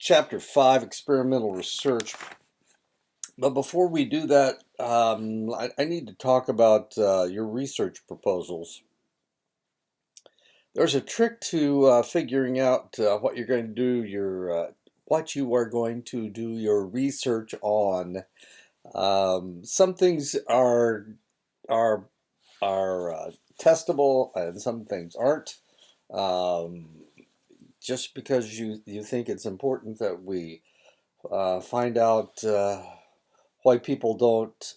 Chapter 5, Experimental Research. But before we do that, I need to talk about your research proposals. There's a trick to figuring out what you're going to do, what you are going to do your research on. Some things are testable, and some things aren't. Um, just because you think it's important that we find out why people don't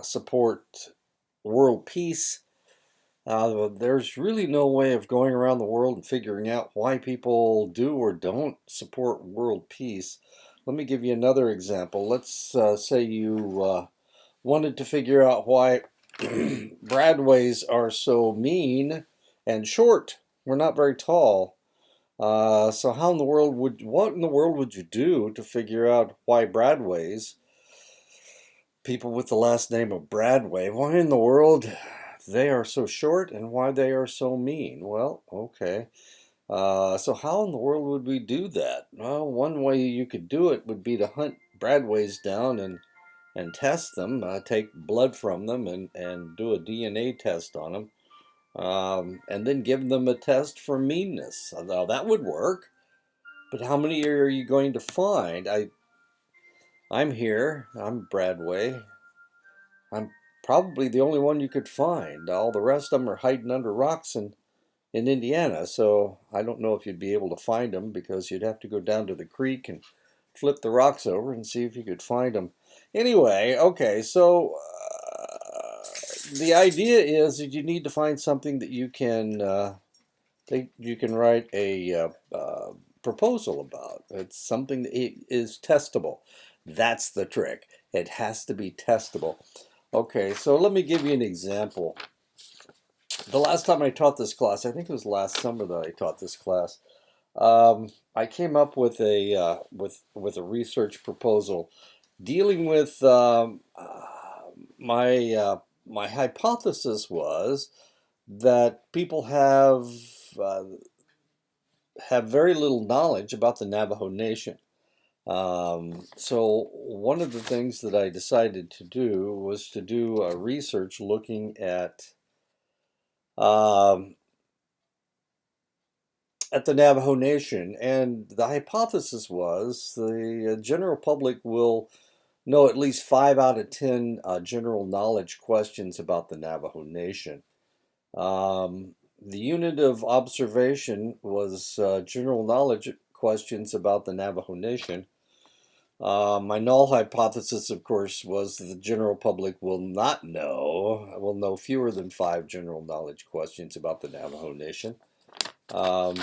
support world peace. There's really no way of going around the world and figuring out why people do or don't support world peace. Let me give you another example. Let's say you wanted to figure out why Bradways are so mean and short. We're not very tall. So what in the world would you do to figure out why Bradways, people with the last name of Bradway, why in the world they are so short and why they are so mean? Well, okay. So how in the world would we do that? Well, one way you could do it would be to hunt Bradways down and test them, take blood from them and do a DNA test on them, and then give them a test for meanness. Now that would work, but how many are you going to find? I'm here. I'm Bradway. I'm probably the only one you could find. All the rest of them are hiding under rocks in Indiana, so I don't know if you'd be able to find them because you'd have to go down to the creek and flip the rocks over and see if you could find them. Anyway, okay, so the idea is that you need to find something that you can write a proposal about. It's something that is testable. That's the trick. It has to be testable. Okay, so let me give you an example. The last time I taught this class, I think it was last summer that I taught this class. I came up with a research proposal dealing with my hypothesis was that people uh, have very little knowledge about the Navajo Nation. So one of the things that I decided to do was to do research looking um, at the Navajo Nation, and the hypothesis was the general public will know at least 5 out of 10 general knowledge questions about the Navajo Nation. The unit of observation was general knowledge questions about the Navajo Nation. My null hypothesis, of course, was that the general public will know fewer than 5 general knowledge questions about the Navajo Nation. Um,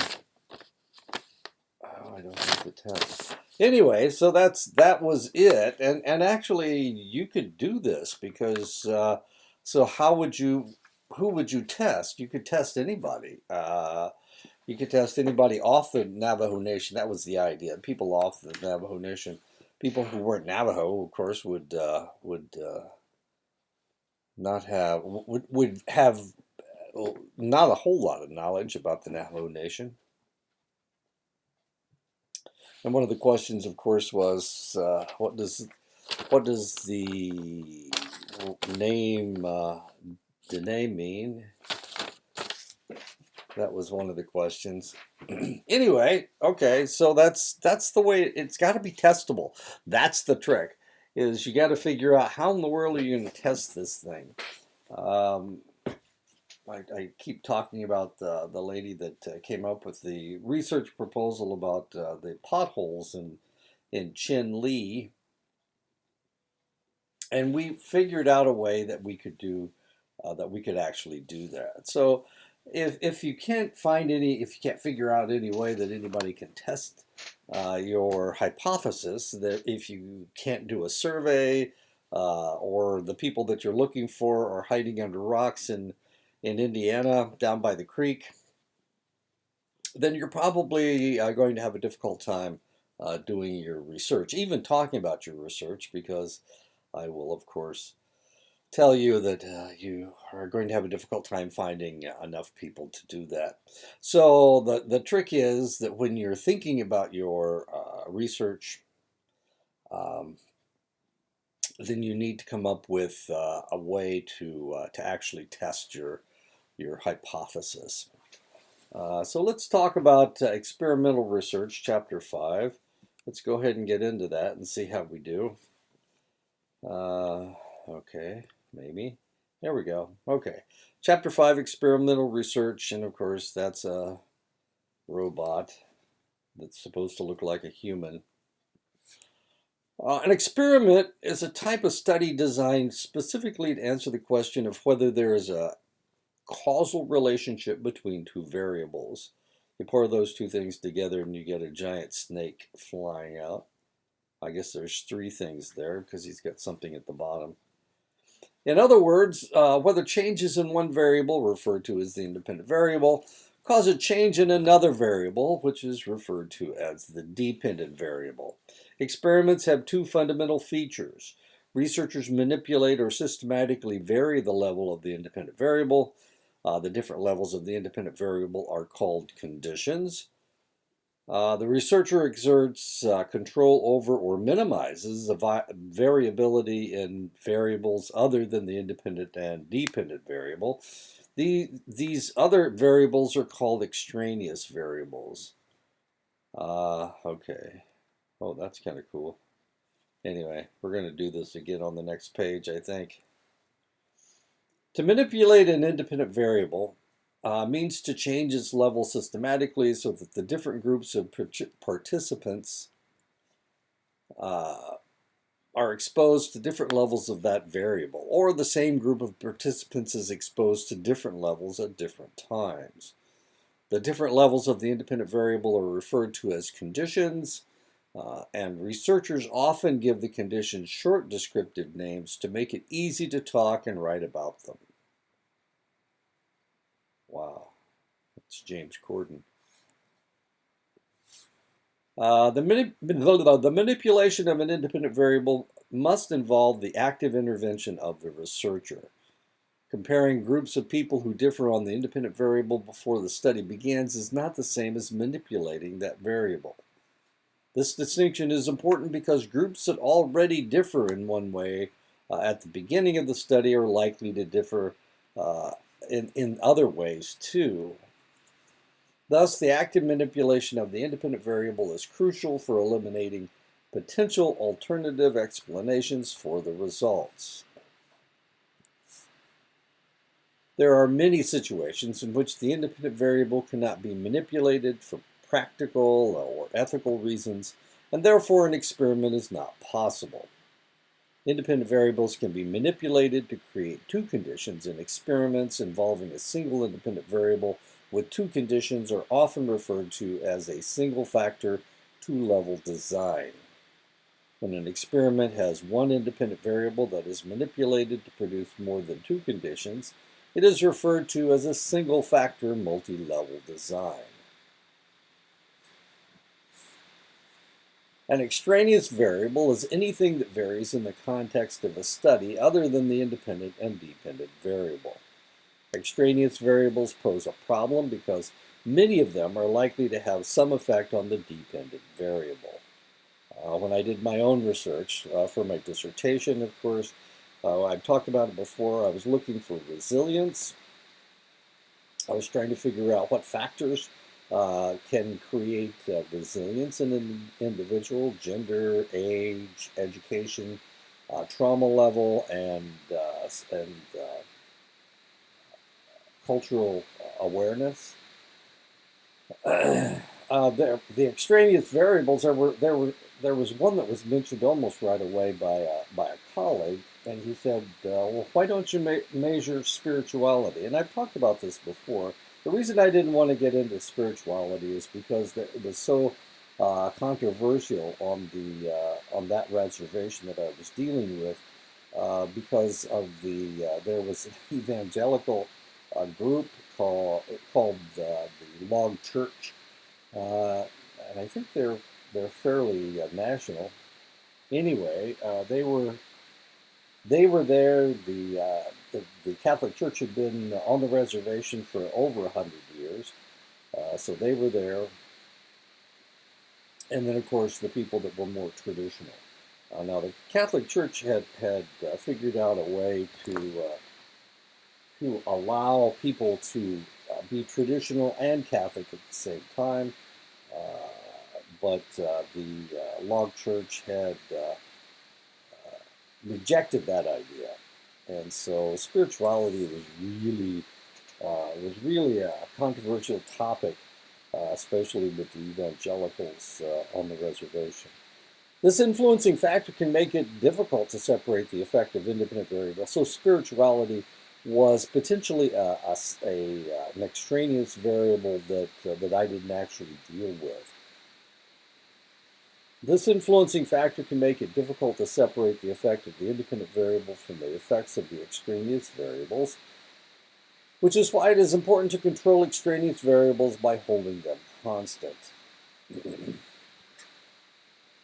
oh, I don't have the test. Anyway, so that was it, and actually you could do this because so who would you test? You could test anybody. You could test anybody off the Navajo Nation. That was the idea. People off the Navajo Nation, people who weren't Navajo, of course, would not have would have not a whole lot of knowledge about the Navajo Nation. And one of the questions, of course, was what does name Dene mean? That was one of the questions. Anyway, okay, so that's the way it's got to be testable. That's the trick. Is you got to figure out how in the world are you going to test this thing. Um, I keep talking about the lady that came up with the research proposal about the potholes in Chin Lee, and we figured out a way that we could do that we could actually do that. So if you can't find if you can't figure out any way that anybody can test your hypothesis, that if you can't do a survey or the people that you're looking for are hiding under rocks in Indiana down by the creek, then you're probably going to have a difficult time doing your research, even talking about your research, because I will, of course, tell you that you are going to have a difficult time finding enough people to do that. So the trick is that when you're thinking about your research, um, then you need to come up with a way to actually test your hypothesis. So let's talk about experimental research, chapter 5. Let's go ahead and get into that and see how we do. Okay, maybe. There we go. Okay. Chapter 5, experimental research. And of course, that's a robot that's supposed to look like a human. An experiment is a type of study designed specifically to answer the question of whether there is a causal relationship between two variables. You pour those two things together and you get a giant snake flying out. I guess there's three things there because he's got something at the bottom. In other words, whether changes in one variable, referred to as the independent variable, cause a change in another variable, which is referred to as the dependent variable. Experiments have two fundamental features. Researchers manipulate or systematically vary the level of the independent variable. The different levels of the independent variable are called conditions. The researcher exerts control over or minimizes the variability in variables other than the independent and dependent variable. These other variables are called extraneous variables. Okay. Oh, that's kind of cool. Anyway, we're going to do this again on the next page, I think. To manipulate an independent variable means to change its level systematically so that the different groups of participants are exposed to different levels of that variable, or the same group of participants is exposed to different levels at different times. The different levels of the independent variable are referred to as conditions, and researchers often give the conditions short descriptive names to make it easy to talk and write about them. Wow, that's James Corden. The manipulation of an independent variable must involve the active intervention of the researcher. Comparing groups of people who differ on the independent variable before the study begins is not the same as manipulating that variable. This distinction is important because groups that already differ in one way at the beginning of the study are likely to differ in other ways too. Thus, the active manipulation of the independent variable is crucial for eliminating potential alternative explanations for the results. There are many situations in which the independent variable cannot be manipulated for practical or ethical reasons, and therefore an experiment is not possible. Independent variables can be manipulated to create two conditions, and experiments involving a single independent variable with two conditions are often referred to as a single-factor, two-level design. When an experiment has one independent variable that is manipulated to produce more than two conditions, it is referred to as a single-factor, multi-level design. An extraneous variable is anything that varies in the context of a study other than the independent and dependent variable. Extraneous variables pose a problem because many of them are likely to have some effect on the dependent variable. When I did my own research for my dissertation, of course, I've talked about it before, I was looking for resilience. I was trying to figure out what factors can create resilience in an individual: gender, age, education, trauma level, and cultural awareness. The extraneous variables, there was one that was mentioned almost right away by a colleague, and he said, well, why don't you measure spirituality? And I've talked about this before. The reason I didn't want to get into spirituality is because it was so controversial on that reservation that I was dealing with, because of there was an evangelical group called the Log Church, and I think they're fairly national. Anyway, they were there. The Catholic Church had been on the reservation for over 100 years, so they were there. and then, of course, the people that were more traditional. Now, the Catholic Church had figured out a way to allow people to be traditional and Catholic at the same time, but the Log Church had rejected that idea, and so spirituality was really a controversial topic, especially with the evangelicals on the reservation. This influencing factor can make it difficult to separate the effect of independent variables. So spirituality was potentially an extraneous variable that I didn't actually deal with. This influencing factor can make it difficult to separate the effect of the independent variable from the effects of the extraneous variables, which is why it is important to control extraneous variables by holding them constant.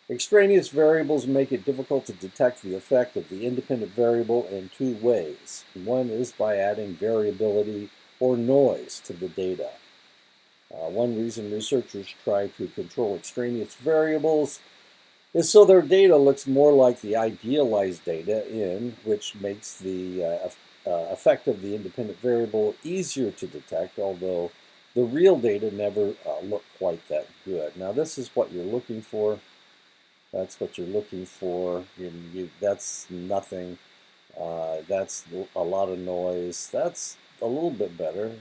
Extraneous variables make it difficult to detect the effect of the independent variable in two ways. One is by adding variability or noise to the data. One reason researchers try to control extraneous variables is so their data looks more like the idealized data in, which makes the effect of the independent variable easier to detect, although the real data never look quite that good. Now, this is what you're looking for. That's what you're looking for. That's nothing. That's a lot of noise. That's a little bit better,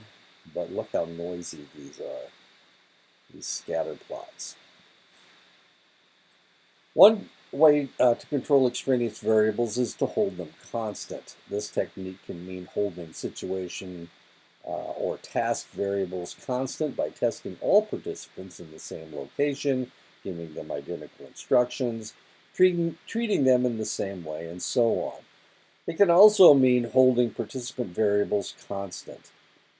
but look how noisy these are, these scatter plots. One way to control extraneous variables is to hold them constant. This technique can mean holding situation or task variables constant by testing all participants in the same location, giving them identical instructions, treating them in the same way, and so on. It can also mean holding participant variables constant.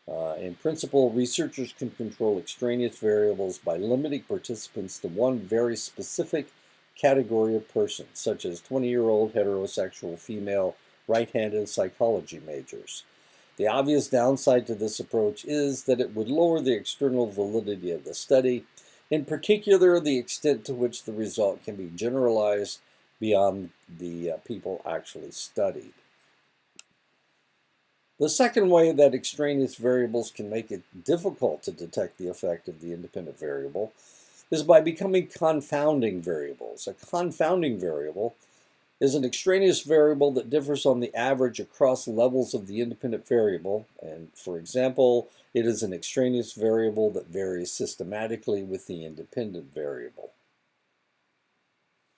In principle, researchers can control extraneous variables by limiting participants to one very specific category of persons, such as 20-year-old heterosexual female right-handed psychology majors. The obvious downside to this approach is that it would lower the external validity of the study, in particular the extent to which the result can be generalized beyond the people actually studied. The second way that extraneous variables can make it difficult to detect the effect of the independent variable is by becoming confounding variables. A confounding variable is an extraneous variable that differs on the average across levels of the independent variable, and for example, it is an extraneous variable that varies systematically with the independent variable.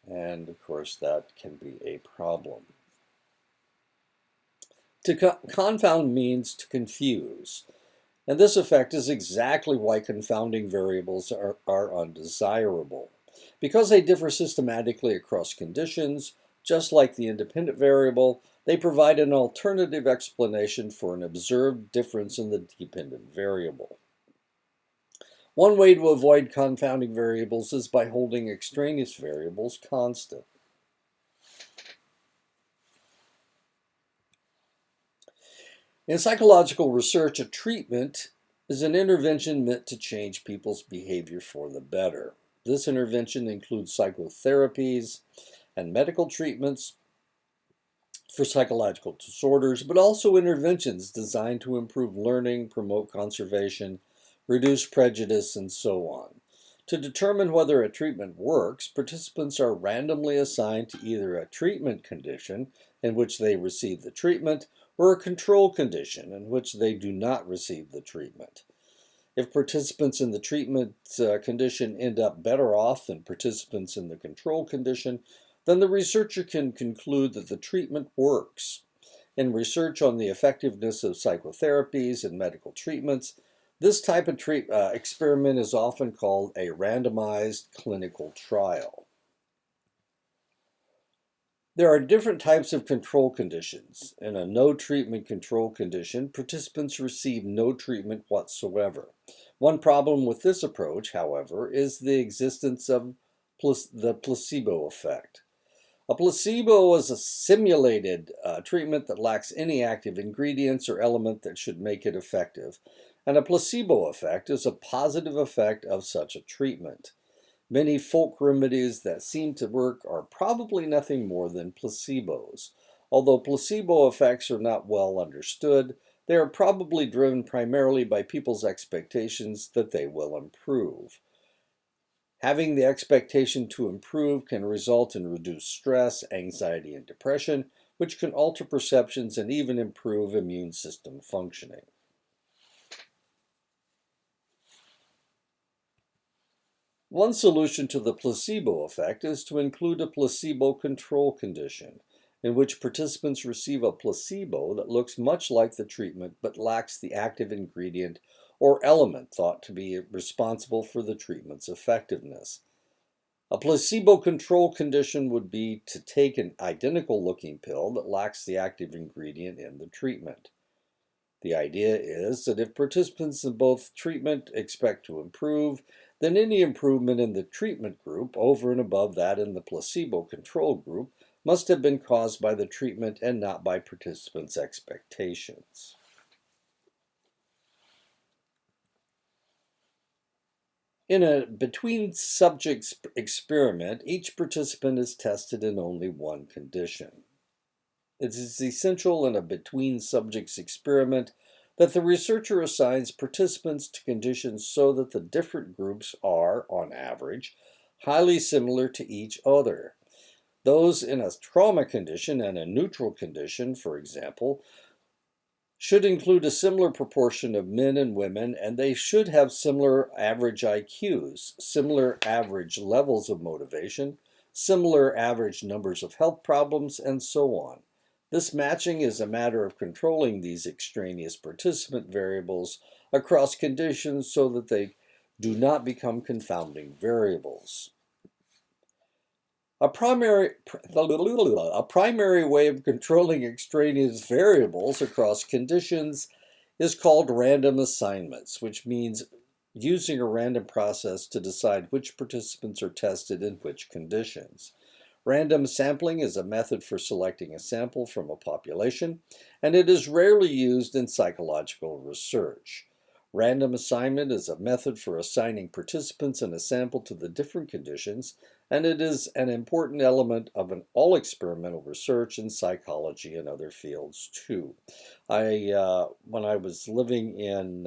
And of course, that can be a problem. To confound means to confuse, and this effect is exactly why confounding variables are undesirable. Because they differ systematically across conditions, just like the independent variable, they provide an alternative explanation for an observed difference in the dependent variable. One way to avoid confounding variables is by holding extraneous variables constant. In psychological research, a treatment is an intervention meant to change people's behavior for the better. This intervention includes psychotherapies and medical treatments for psychological disorders, but also interventions designed to improve learning, promote conservation, reduce prejudice, and so on. To determine whether a treatment works, participants are randomly assigned to either a treatment condition in which they receive the treatment or a control condition in which they do not receive the treatment. If participants in the treatment condition end up better off than participants in the control condition, then the researcher can conclude that the treatment works. In research on the effectiveness of psychotherapies and medical treatments, this type of experiment is often called a randomized clinical trial. There are different types of control conditions. In a no treatment control condition, participants receive no treatment whatsoever. One problem with this approach, however, is the existence of the placebo effect. A placebo is a simulated treatment that lacks any active ingredients or element that should make it effective, and a placebo effect is a positive effect of such a treatment. Many folk remedies that seem to work are probably nothing more than placebos. Although placebo effects are not well understood, they are probably driven primarily by people's expectations that they will improve. Having the expectation to improve can result in reduced stress, anxiety, and depression, which can alter perceptions and even improve immune system functioning. One solution to the placebo effect is to include a placebo control condition, in which participants receive a placebo that looks much like the treatment but lacks the active ingredient or element thought to be responsible for the treatment's effectiveness. A placebo control condition would be to take an identical looking pill that lacks the active ingredient in the treatment. The idea is that if participants in both treatment expect to improve, then any improvement in the treatment group over and above that in the placebo control group must have been caused by the treatment and not by participants' expectations. In a between subjects experiment, each participant is tested in only one condition. It is essential in a between subjects experiment that the researcher assigns participants to conditions so that the different groups are, on average, highly similar to each other. Those in a trauma condition and a neutral condition, for example, should include a similar proportion of men and women, and they should have similar average IQs, similar average levels of motivation, similar average numbers of health problems, and so on. This matching is a matter of controlling these extraneous participant variables across conditions so that they do not become confounding variables. A primary way of controlling extraneous variables across conditions is called random assignments, which means using a random process to decide which participants are tested in which conditions. Random sampling is a method for selecting a sample from a population, and it is rarely used in psychological research. Random assignment is a method for assigning participants in a sample to the different conditions, and it is an important element of all experimental research in psychology and other fields too. When I was living in,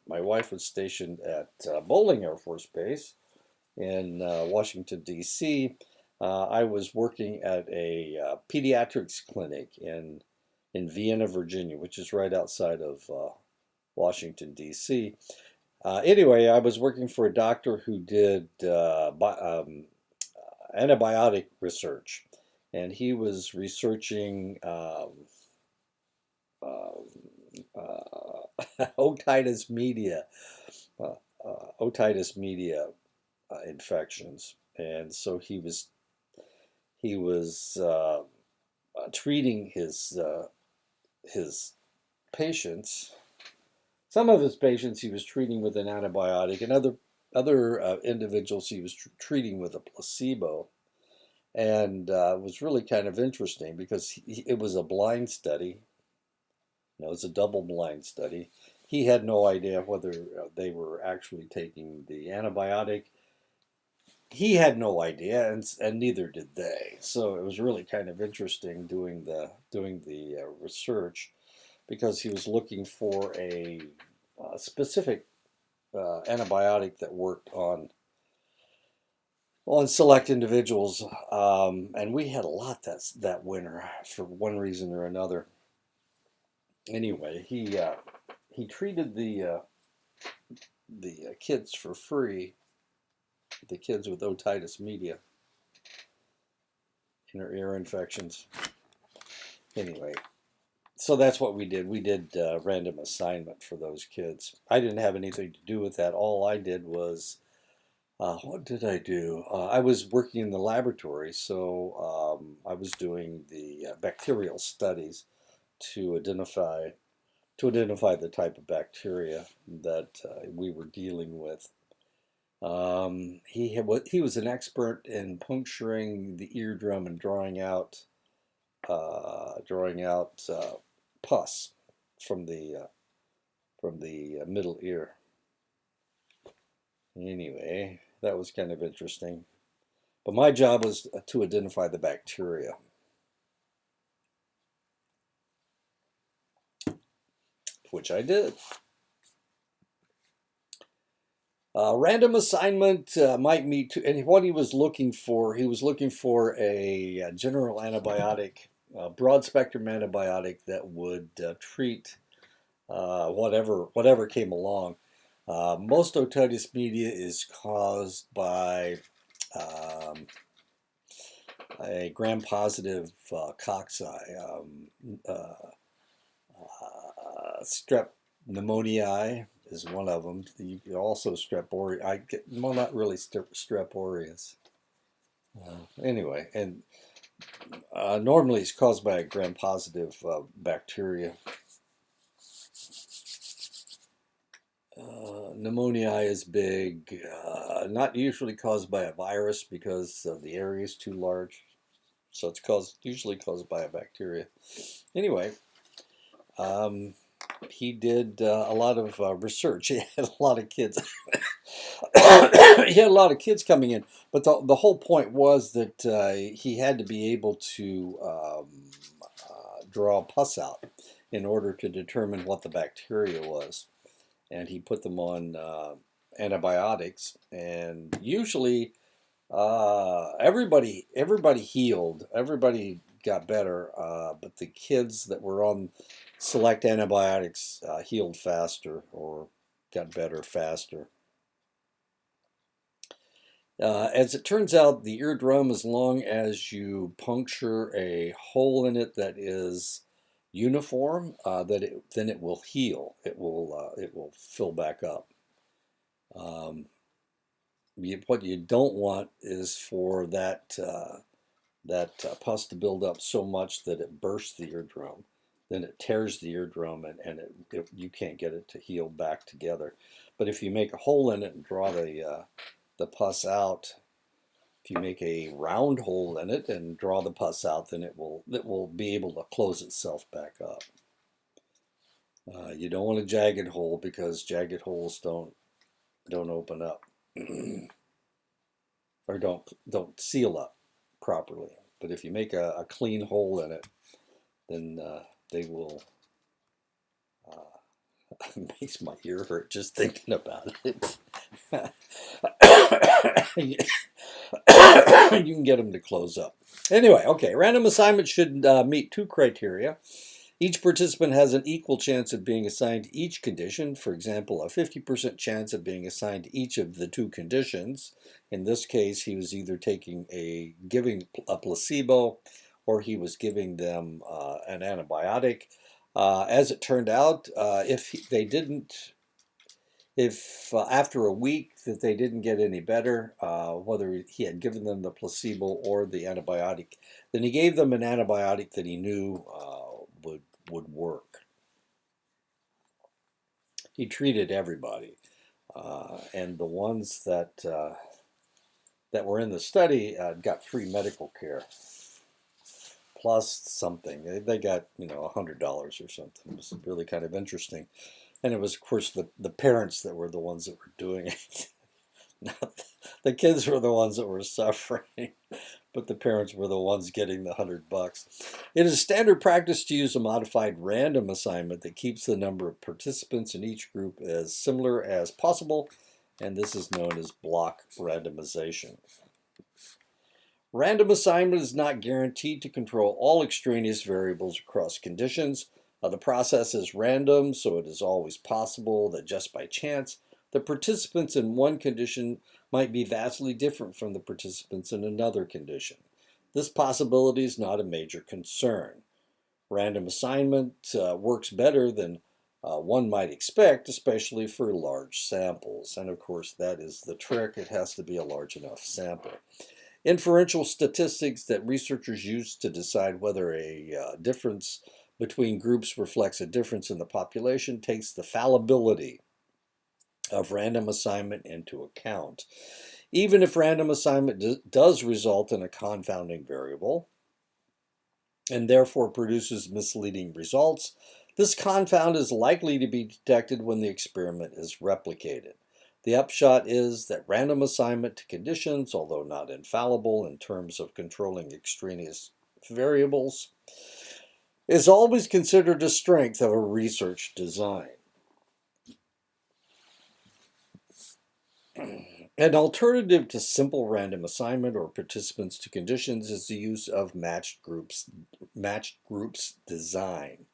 my wife was stationed at Bolling Air Force Base in Washington, D.C. I was working at a pediatrics clinic in Vienna, Virginia, which is right outside of Washington, D.C. Anyway, I was working for a doctor who did antibiotic research, and he was researching otitis media, uh, otitis media infections, and so he was treating his patients. Some of his patients he was treating with an antibiotic, and other individuals he was treating with a placebo. And it was really kind of interesting because it was a blind study. It was a double-blind study. He had no idea whether they were actually taking the antibiotic. He had no idea, and neither did they. So it was really kind of interesting doing the research because he was looking for a specific antibiotic that worked on select individuals, and we had a lot that winter for one reason or another. Anyway, he treated the kids for free, the kids with otitis media, inner ear infections. Anyway, so that's what we did. We did random assignment for those kids. I didn't have anything to do with that. All I did was, what did I do? I was working in the laboratory, so I was doing the bacterial studies to identify the type of bacteria that we were dealing with. He was an expert in puncturing the eardrum and drawing out pus from the middle ear. Anyway, That was kind of interesting. But my job was to identify the bacteria, which I did. Random assignment might meet, and what he was looking for, he was looking for a general antibiotic, broad spectrum antibiotic that would treat whatever came along. Most otitis media is caused by a gram-positive cocci, strep pneumoniae is one of them. You also strep aureus. Well, not really strep aureus. Anyway, and normally it's caused by a gram-positive bacteria. Pneumonia is big, not usually caused by a virus because the area is too large. So it's usually caused by a bacteria. Anyway, he did a lot of research. He had a lot of kids. He had a lot of kids coming in, but the whole point was that he had to be able to draw pus out in order to determine what the bacteria was. And he put them on antibiotics, and usually everybody healed, everybody got better, but the kids that were on select antibiotics healed faster or got better faster. As it turns out, the eardrum, as long as you puncture a hole in it that is uniform, then it will heal. It will fill back up. What you don't want is for that pus to build up so much that it bursts the eardrum. Then it tears the eardrum, and you can't get it to heal back together. But if you make a hole in it and draw the pus out, if you make a round hole in it and draw the pus out, then it will be able to close itself back up. You don't want a jagged hole because jagged holes don't open up or don't seal up properly. But if you make a clean hole in it, then they will. It makes my ear hurt just thinking about it. You can get them to close up. Anyway, okay, random assignment should meet two criteria. Each participant has an equal chance of being assigned to each condition. For example, a 50% chance of being assigned to each of the two conditions. In this case, he was either giving a placebo, or he was giving them an antibiotic. As it turned out, if after a week that they didn't get any better, whether he had given them the placebo or the antibiotic, then he gave them an antibiotic that he knew would work. He treated everybody, and the ones that were in the study got free medical care plus something. They got $100 or something. It was really kind of interesting. And it was, of course, the parents that were the ones that were doing it. Not the kids were the ones that were suffering, but the parents were the ones getting the $100. It is standard practice to use a modified random assignment that keeps the number of participants in each group as similar as possible, and this is known as block randomization. Random assignment is not guaranteed to control all extraneous variables across conditions. The process is random, so it is always possible that just by chance, the participants in one condition might be vastly different from the participants in another condition. This possibility is not a major concern. Random assignment works better than one might expect, especially for large samples. And of course, that is the trick. It has to be a large enough sample. Inferential statistics that researchers use to decide whether a difference between groups reflects a difference in the population takes the fallibility of random assignment into account. Even if random assignment does result in a confounding variable and therefore produces misleading results, this confound is likely to be detected when the experiment is replicated. The upshot is that random assignment to conditions, although not infallible in terms of controlling extraneous variables, is always considered a strength of a research design. An alternative to simple random assignment or participants to conditions is the use of matched groups design.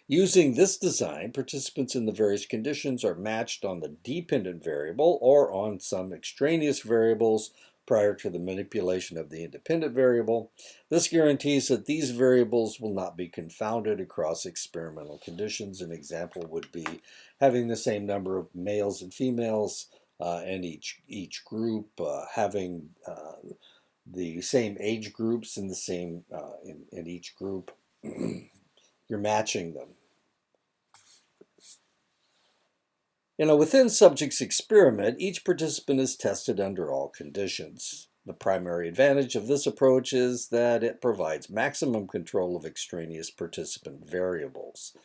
Using this design, participants in the various conditions are matched on the dependent variable or on some extraneous variables prior to the manipulation of the independent variable. This guarantees that these variables will not be confounded across experimental conditions. An example would be having the same number of males and females in each group, having the same age groups in the same in each group. You're matching them. Within subject's experiment, each participant is tested under all conditions. The primary advantage of this approach is that it provides maximum control of extraneous participant variables.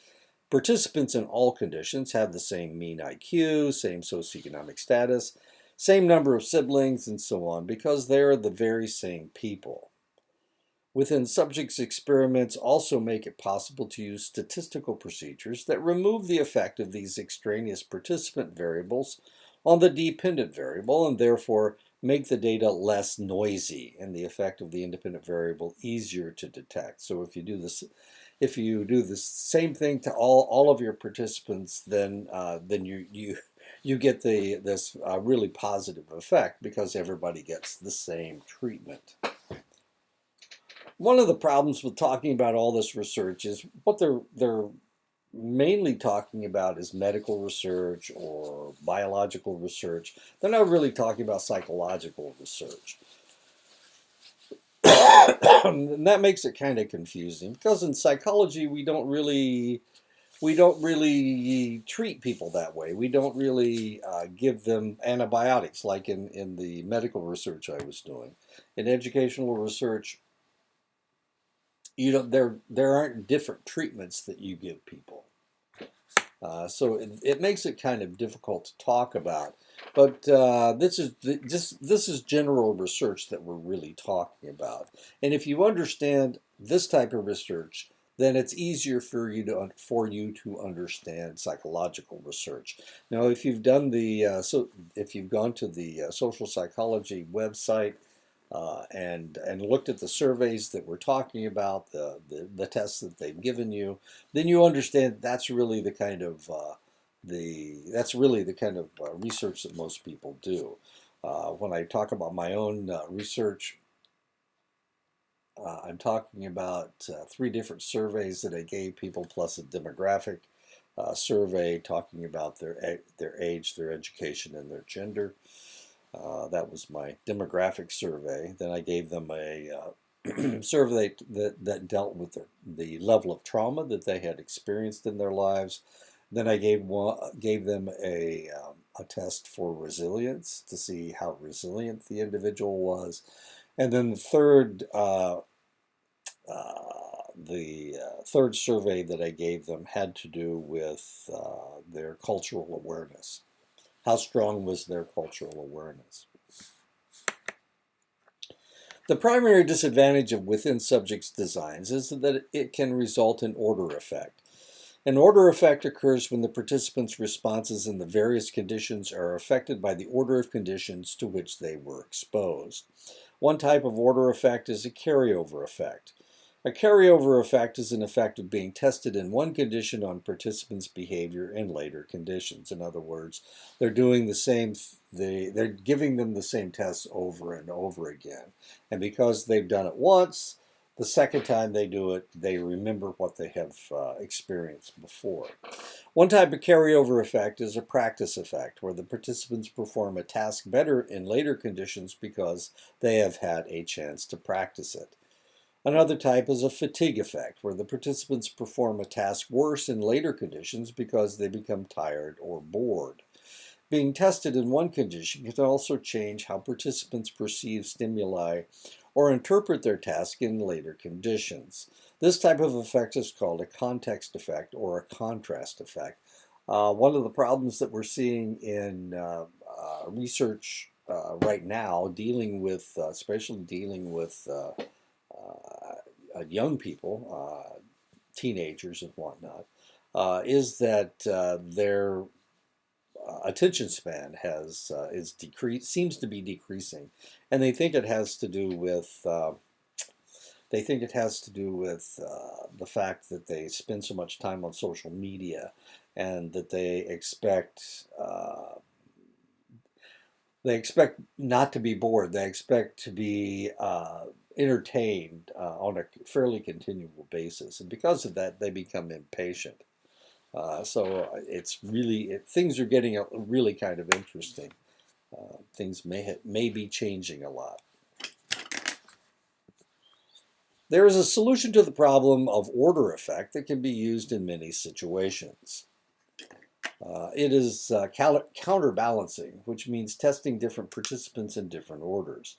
Participants in all conditions have the same mean IQ, same socioeconomic status, same number of siblings, and so on, because they are the very same people. Within subjects' experiments also make it possible to use statistical procedures that remove the effect of these extraneous participant variables on the dependent variable and therefore make the data less noisy and the effect of the independent variable easier to detect. So if you do the same thing to all of your participants, then you get this really positive effect because everybody gets the same treatment. One of the problems with talking about all this research is what they're mainly talking about is medical research or biological research. They're not really talking about psychological research. And that makes it kind of confusing because in psychology we don't really treat people that way. We don't really give them antibiotics like in the medical research I was doing. In educational research, there aren't different treatments that you give people. So it makes it kind of difficult to talk about. But this is general research that we're really talking about. And if you understand this type of research, then it's easier for you to understand psychological research. Now, if you've done if you've gone to the social psychology website and looked at the surveys that we're talking about, the tests that they've given you, then you understand that's really the kind of research that most people do. When I talk about my own research, I'm talking about 3 different surveys that I gave people, plus a demographic survey talking about their age, their education, and their gender. That was my demographic survey. Then I gave them a survey that dealt with the level of trauma that they had experienced in their lives. Then I gave them a test for resilience to see how resilient the individual was. And then the third survey that I gave them had to do with their cultural awareness. How strong was their cultural awareness? The primary disadvantage of within subjects designs is that it can result in order effect. An order effect occurs when the participants' responses in the various conditions are affected by the order of conditions to which they were exposed. One type of order effect is a carryover effect. A carryover effect is an effect of being tested in one condition on participants' behavior in later conditions. In other words, they're doing they're giving them the same tests over and over again. And because they've done it once, the second time they do it, they remember what they have experienced before. One type of carryover effect is a practice effect, where the participants perform a task better in later conditions because they have had a chance to practice it. Another type is a fatigue effect, where the participants perform a task worse in later conditions because they become tired or bored. Being tested in one condition can also change how participants perceive stimuli or interpret their task in later conditions. This type of effect is called a context effect or a contrast effect. One of the problems that we're seeing in research right now, especially dealing with young people, teenagers and whatnot, is that their attention span seems to be decreasing, and they think it has to do with the fact that they spend so much time on social media, and that they expect not to be bored. They expect to be entertained on a fairly continual basis, and because of that, they become impatient. Things are getting really kind of interesting. Things may be changing a lot. There is a solution to the problem of order effect that can be used in many situations. It is counterbalancing, which means testing different participants in different orders.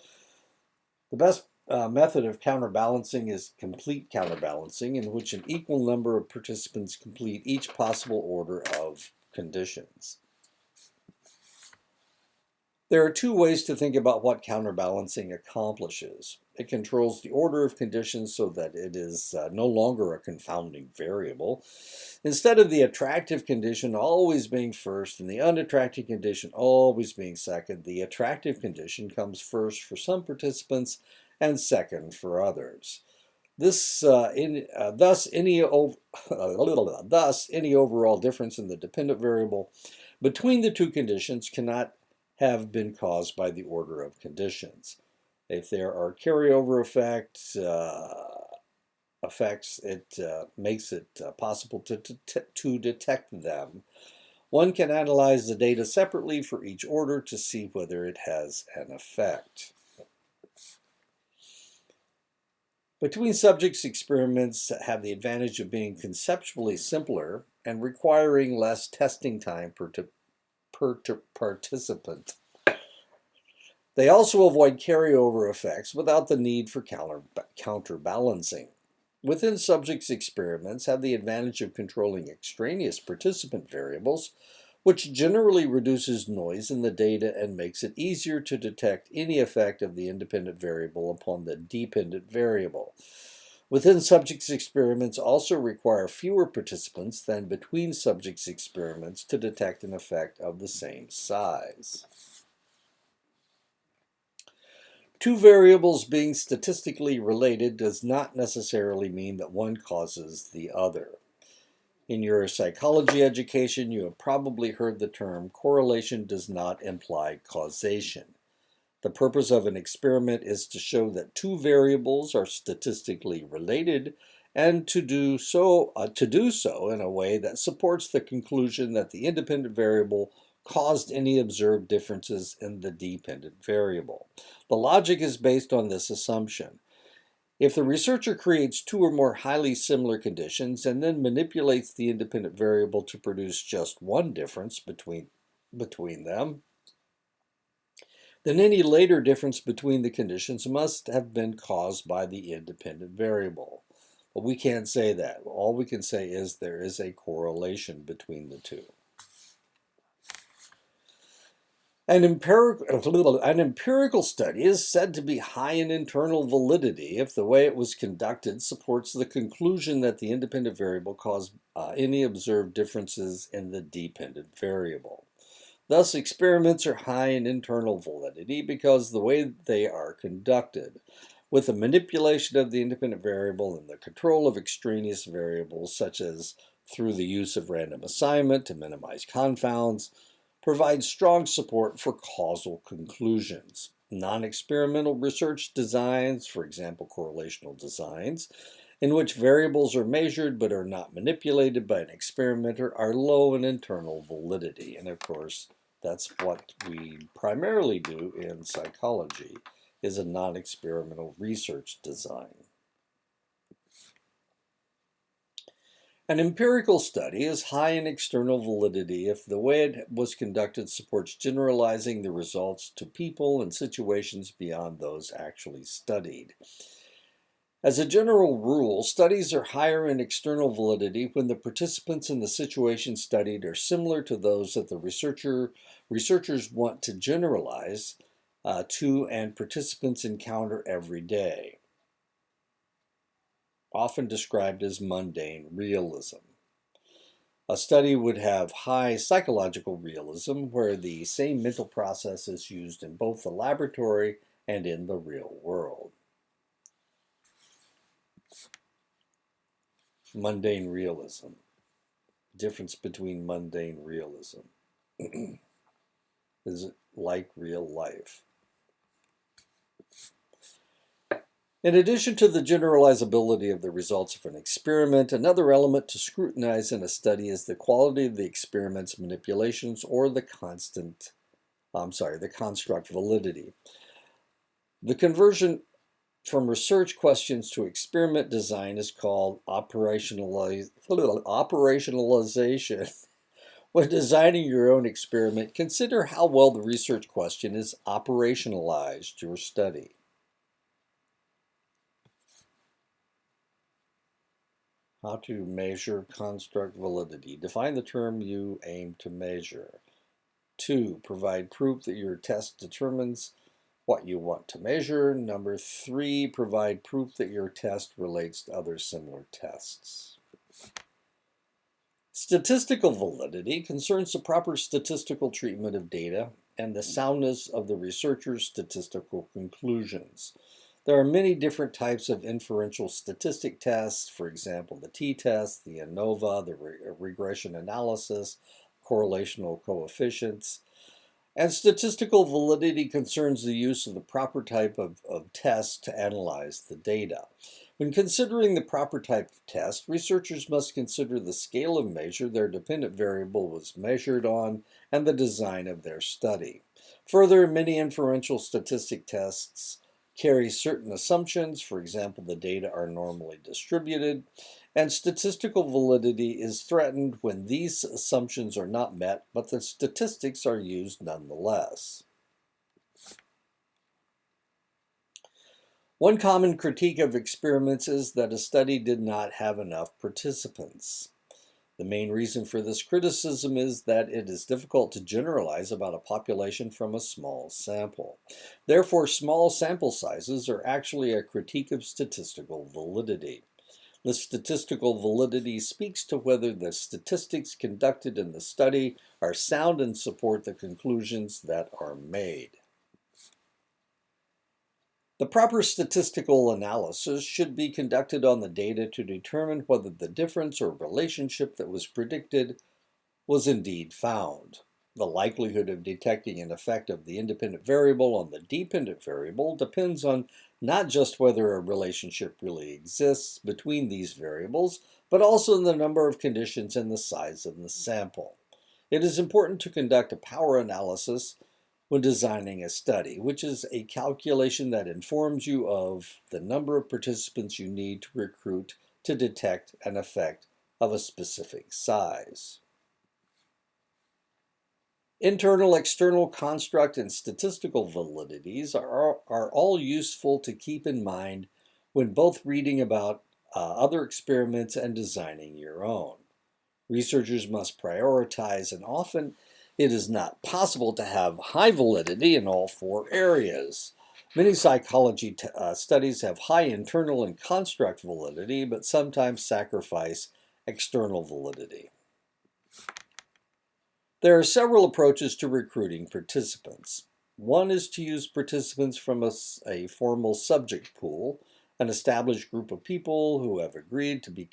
The best method of counterbalancing is complete counterbalancing, in which an equal number of participants complete each possible order of conditions. There are two ways to think about what counterbalancing accomplishes. It controls the order of conditions so that it is no longer a confounding variable. Instead of the attractive condition always being first and the unattractive condition always being second, the attractive condition comes first for some participants and second for others. Thus, any overall difference in the dependent variable between the two conditions cannot have been caused by the order of conditions. If there are carryover effects, it makes it possible to detect them. One can analyze the data separately for each order to see whether it has an effect. Between subjects, experiments have the advantage of being conceptually simpler and requiring less testing time per participant. They also avoid carryover effects without the need for counterbalancing. Within subjects, experiments have the advantage of controlling extraneous participant variables, which generally reduces noise in the data and makes it easier to detect any effect of the independent variable upon the dependent variable. Within subjects, experiments also require fewer participants than between subjects' experiments to detect an effect of the same size. Two variables being statistically related does not necessarily mean that one causes the other. In your psychology education, you have probably heard the term correlation does not imply causation. The purpose of an experiment is to show that two variables are statistically related, and to do so in a way that supports the conclusion that the independent variable caused any observed differences in the dependent variable. The logic is based on this assumption. If the researcher creates two or more highly similar conditions and then manipulates the independent variable to produce just one difference between them, then any later difference between the conditions must have been caused by the independent variable. But we can't say that. All we can say is there is a correlation between the two. An empirical study is said to be high in internal validity if the way it was conducted supports the conclusion that the independent variable caused any observed differences in the dependent variable. Thus, experiments are high in internal validity because the way they are conducted, with the manipulation of the independent variable and the control of extraneous variables, such as through the use of random assignment to minimize confounds, provides strong support for causal conclusions. Non-experimental research designs, for example correlational designs, in which variables are measured but are not manipulated by an experimenter, are low in internal validity. And of course, that's what we primarily do in psychology, is a non-experimental research design. An empirical study is high in external validity if the way it was conducted supports generalizing the results to people and situations beyond those actually studied. As a general rule, studies are higher in external validity when the participants in the situation studied are similar to those that the researchers want to generalize to and participants encounter every day, often described as mundane realism. A study would have high psychological realism, where the same mental process is used in both the laboratory and in the real world. Mundane realism. Difference between mundane realism. Is it like real life? In addition to the generalizability of the results of an experiment, another element to scrutinize in a study is the quality of the experiment's manipulations or the construct validity. The conversion from research questions to experiment design is called operationalization. When designing your own experiment, consider how well the research question is operationalized your study. How to measure construct validity. Define the term you aim to measure. 2. Provide proof that your test determines what you want to measure. Number 3. Provide proof that your test relates to other similar tests. Statistical validity concerns the proper statistical treatment of data and the soundness of the researcher's statistical conclusions. There are many different types of inferential statistic tests, for example, the t-test, the ANOVA, the regression analysis, correlational coefficients. And statistical validity concerns the use of the proper type of test to analyze the data. When considering the proper type of test, researchers must consider the scale of measure their dependent variable was measured on and the design of their study. Further, many inferential statistic tests carry certain assumptions. For example, the data are normally distributed, and statistical validity is threatened when these assumptions are not met, but the statistics are used nonetheless. One common critique of experiments is that a study did not have enough participants. The main reason for this criticism is that it is difficult to generalize about a population from a small sample. Therefore, small sample sizes are actually a critique of statistical validity. The statistical validity speaks to whether the statistics conducted in the study are sound and support the conclusions that are made. The proper statistical analysis should be conducted on the data to determine whether the difference or relationship that was predicted was indeed found. The likelihood of detecting an effect of the independent variable on the dependent variable depends on not just whether a relationship really exists between these variables, but also the number of conditions and the size of the sample. It is important to conduct a power analysis when designing a study, which is a calculation that informs you of the number of participants you need to recruit to detect an effect of a specific size. Internal, external construct, and statistical validities are all useful to keep in mind when both reading about other experiments and designing your own. Researchers must prioritize, and often it is not possible to have high validity in all 4 areas. Many psychology studies have high internal and construct validity, but sometimes sacrifice external validity. There are several approaches to recruiting participants. One is to use participants from a formal subject pool, an established group of people who have agreed to be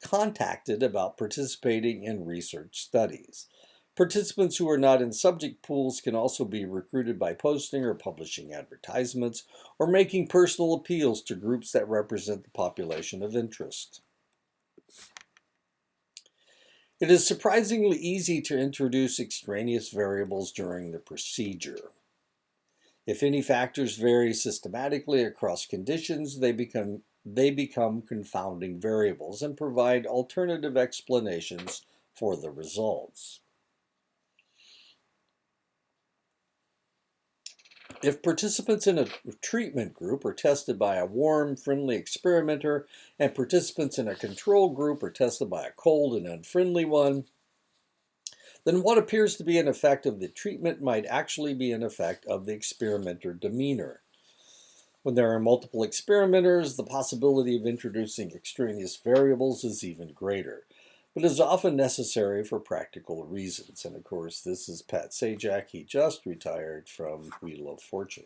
contacted about participating in research studies. Participants who are not in subject pools can also be recruited by posting or publishing advertisements or making personal appeals to groups that represent the population of interest. It is surprisingly easy to introduce extraneous variables during the procedure. If any factors vary systematically across conditions, they become confounding variables and provide alternative explanations for the results. If participants in a treatment group are tested by a warm, friendly experimenter, and participants in a control group are tested by a cold and unfriendly one, then what appears to be an effect of the treatment might actually be an effect of the experimenter demeanor. When there are multiple experimenters, the possibility of introducing extraneous variables is even greater, but is often necessary for practical reasons. And of course, this is Pat Sajak. He just retired from Wheel of Fortune.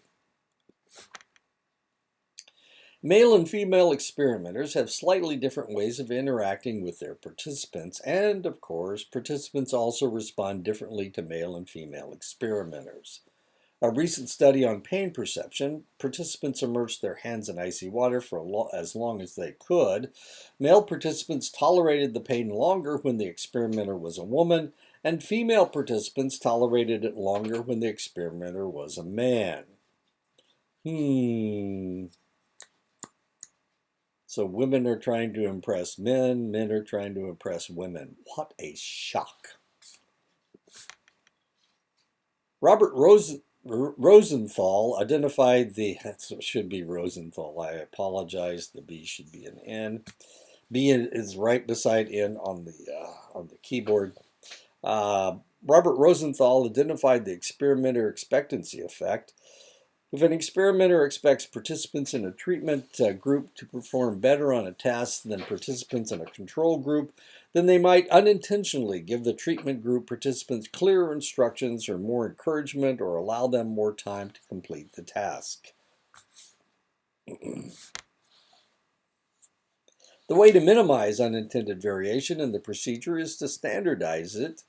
Male and female experimenters have slightly different ways of interacting with their participants, and of course, participants also respond differently to male and female experimenters. A recent study on pain perception, participants immersed their hands in icy water for as long as they could. Male participants tolerated the pain longer when the experimenter was a woman, and female participants tolerated it longer when the experimenter was a man. So women are trying to impress men, men are trying to impress women. What a shock. Robert Rosenthal identified that should be Rosenthal. I apologize. The B should be an N. B is right beside N on the keyboard. Robert Rosenthal identified the experimenter expectancy effect. If an experimenter expects participants in a treatment group to perform better on a task than participants in a control group, then they might unintentionally give the treatment group participants clearer instructions or more encouragement or allow them more time to complete the task. The way to minimize unintended variation in the procedure is to standardize it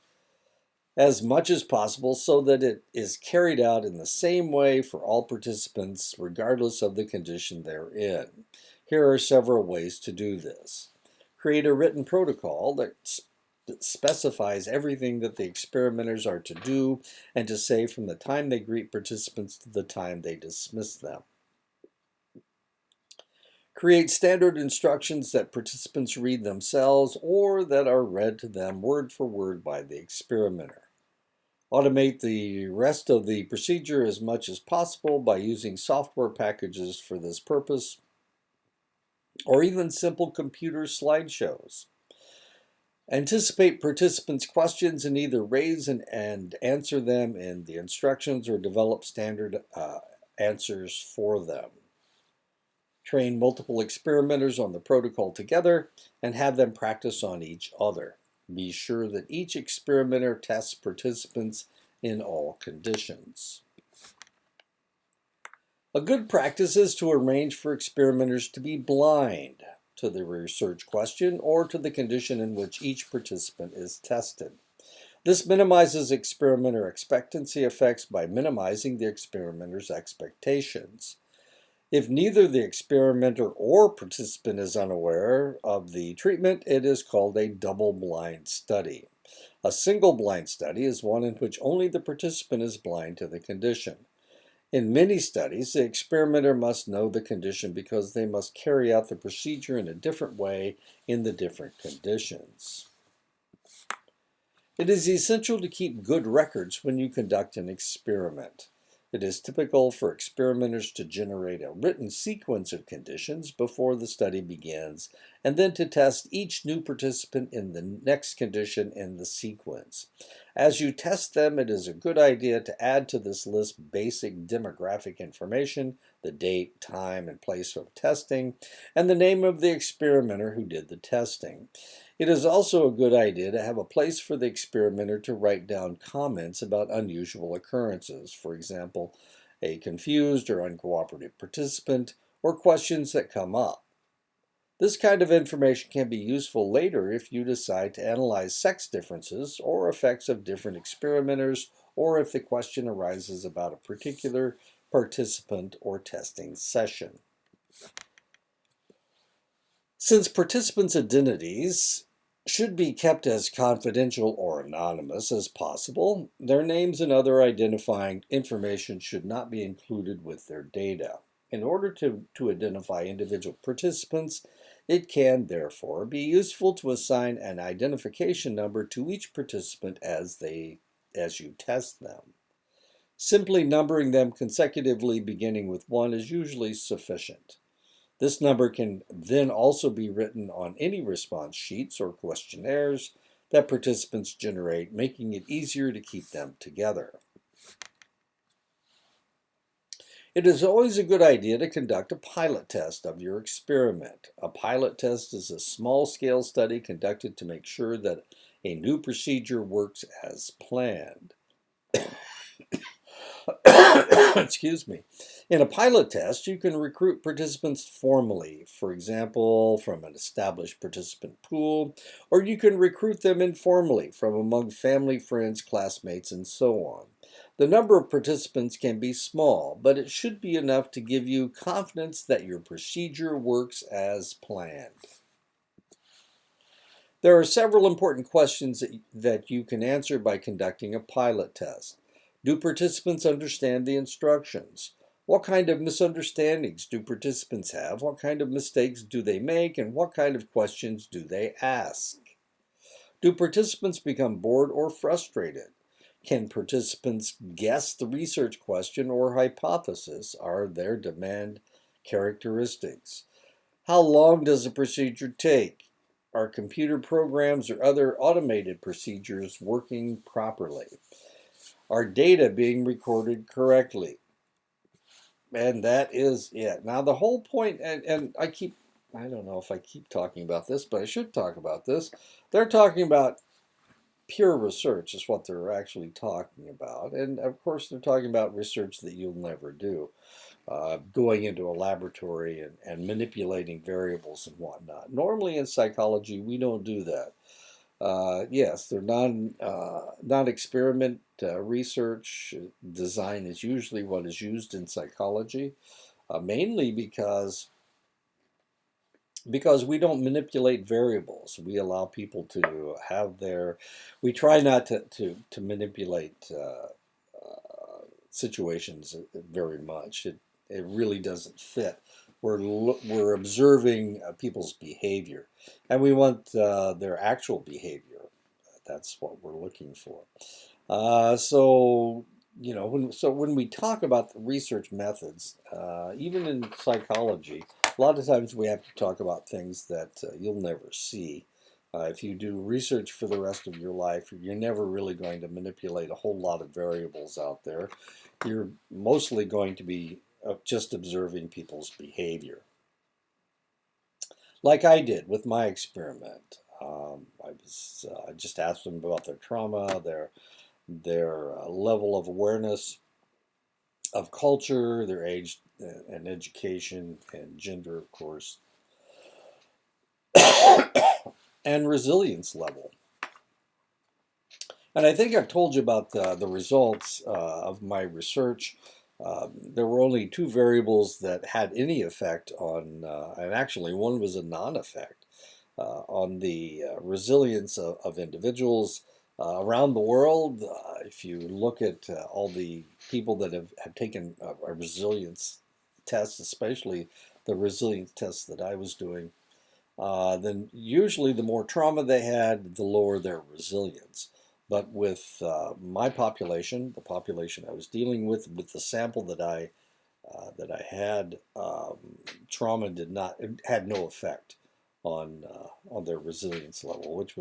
as much as possible so that it is carried out in the same way for all participants, regardless of the condition they're in. Here are several ways to do this. Create a written protocol that specifies everything that the experimenters are to do and to say from the time they greet participants to the time they dismiss them. Create standard instructions that participants read themselves or that are read to them word for word by the experimenter. Automate the rest of the procedure as much as possible by using software packages for this purpose, or even simple computer slideshows. Anticipate participants' questions and either raise and answer them in the instructions or develop standard answers for them. Train multiple experimenters on the protocol together and have them practice on each other. Be sure that each experimenter tests participants in all conditions. A good practice is to arrange for experimenters to be blind to the research question or to the condition in which each participant is tested. This minimizes experimenter expectancy effects by minimizing the experimenter's expectations. If neither the experimenter or participant is unaware of the treatment, it is called a double-blind study. A single-blind study is one in which only the participant is blind to the condition. In many studies, the experimenter must know the condition because they must carry out the procedure in a different way in the different conditions. It is essential to keep good records when you conduct an experiment. It is typical for experimenters to generate a written sequence of conditions before the study begins, and then to test each new participant in the next condition in the sequence. As you test them, it is a good idea to add to this list basic demographic information, the date, time, and place of testing, and the name of the experimenter who did the testing. It is also a good idea to have a place for the experimenter to write down comments about unusual occurrences, for example, a confused or uncooperative participant, or questions that come up. This kind of information can be useful later if you decide to analyze sex differences or effects of different experimenters, or if the question arises about a particular participant or testing session. Since participants' identities should be kept as confidential or anonymous as possible, their names and other identifying information should not be included with their data. In order to identify individual participants, it can, therefore, be useful to assign an identification number to each participant as you test them. Simply numbering them consecutively beginning with 1 is usually sufficient. This number can then also be written on any response sheets or questionnaires that participants generate, making it easier to keep them together. It is always a good idea to conduct a pilot test of your experiment. A pilot test is a small-scale study conducted to make sure that a new procedure works as planned. Excuse me. In a pilot test, you can recruit participants formally, for example, from an established participant pool, or you can recruit them informally from among family, friends, classmates, and so on. The number of participants can be small, but it should be enough to give you confidence that your procedure works as planned. There are several important questions that you can answer by conducting a pilot test. Do participants understand the instructions? What kind of misunderstandings do participants have? What kind of mistakes do they make? And what kind of questions do they ask? Do participants become bored or frustrated? Can participants guess the research question or hypothesis? Are there demand characteristics? How long does a procedure take? Are computer programs or other automated procedures working properly? Are data being recorded correctly? And that is it. Now, the whole point, and I don't know if I keep talking about this, but I should talk about this. They're talking about pure research, is what they're actually talking about. And of course, they're talking about research that you'll never do. Going into a laboratory and manipulating variables and whatnot. Normally in psychology, we don't do that. Yes, they're non-experiment research. Design is usually what is used in psychology, mainly because we don't manipulate variables. We allow people to have their. We try not to manipulate situations very much. It really doesn't fit. We're observing people's behavior, and we want their actual behavior. That's what we're looking for. So when we talk about the research methods, even in psychology, a lot of times we have to talk about things that you'll never see. If you do research for the rest of your life, you're never really going to manipulate a whole lot of variables out there. You're mostly going to be just observing people's behavior. Like I did with my experiment. I just asked them about their trauma, their level of awareness of culture, their age and education and gender, of course, and resilience level. And I think I've told you about the results of my research. There were only 2 variables that had any effect on, and actually one was a non-effect on the resilience of individuals around the world. If you look at all the people that have taken a resilience test, especially the resilience test that I was doing, then usually the more trauma they had, the lower their resilience. But with my population, the population I was dealing with the sample that I had, trauma had no effect on their resilience level, which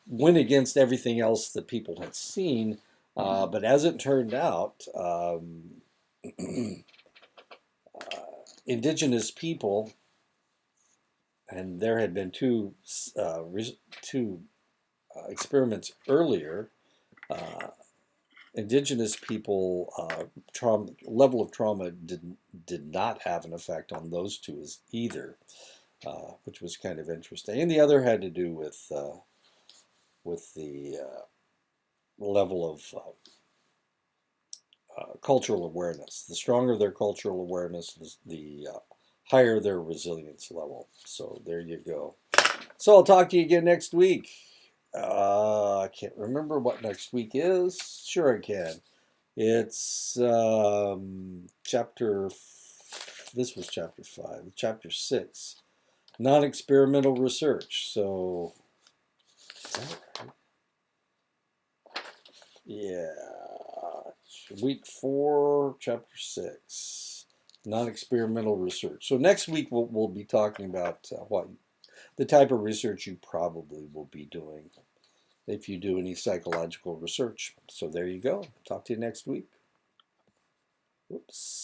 went against everything else that people had seen. But as it turned out, indigenous people, and there had been two experiments earlier. Indigenous people level of trauma did not have an effect on those two either, which was kind of interesting. And the other had to do with the level of cultural awareness. The stronger their cultural awareness, the higher their resilience level. So there you go. So I'll talk to you again next week. I can't remember what next week is. Sure I can. It's this was chapter 5. Chapter 6, non-experimental research. So, is that right? Yeah. week 4, chapter 6, non-experimental research. So next week we'll be talking about what the type of research you probably will be doing if you do any psychological research. So there you go. Talk to you next week. Whoops.